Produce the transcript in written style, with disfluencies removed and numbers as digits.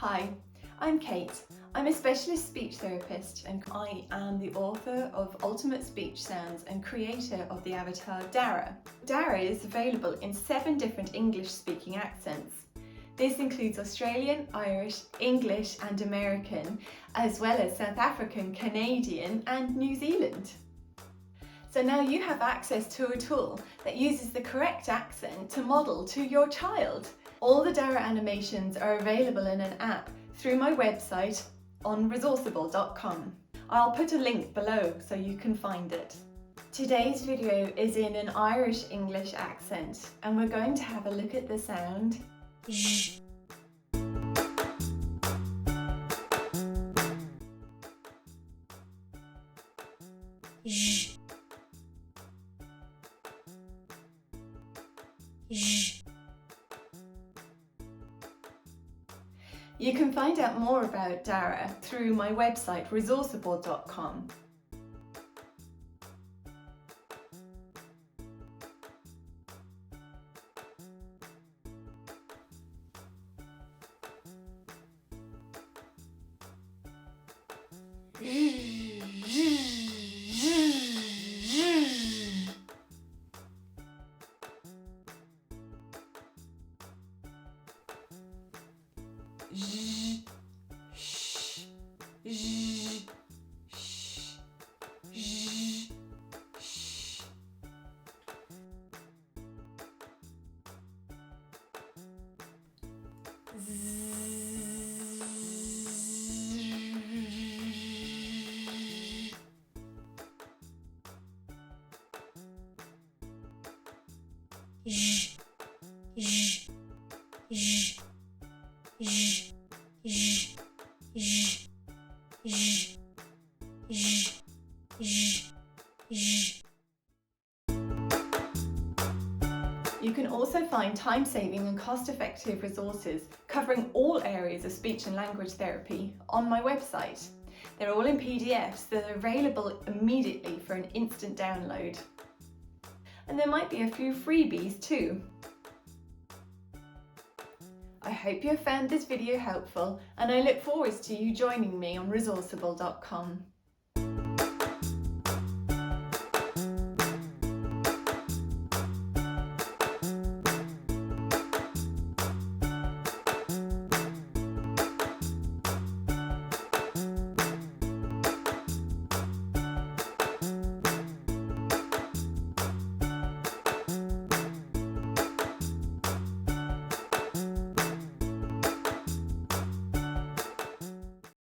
Hi, I'm Kate. I'm a specialist speech therapist and I am the author of Ultimate Speech Sounds and creator of the avatar DARA. DARA is available in 7 different English-speaking accents. This includes Australian, Irish, English and American, as well as South African, Canadian and New Zealand. So now you have access to a tool that uses the correct accent to model to your child. All the DARA animations are available in an app through my website on Resourceible.com. I'll put a link below so you can find it. Today's video is in an Irish English accent and we're going to have a look at the sound ZH. ZH. ZH. You can find out more about DARA through my website Resourceible.com. You can also find time-saving and cost-effective resources covering all areas of speech and language therapy on my website. They're all in PDFs that are available immediately for an instant download. And there might be a few freebies too. I hope you have found this video helpful and I look forward to you joining me on Resourceible.com.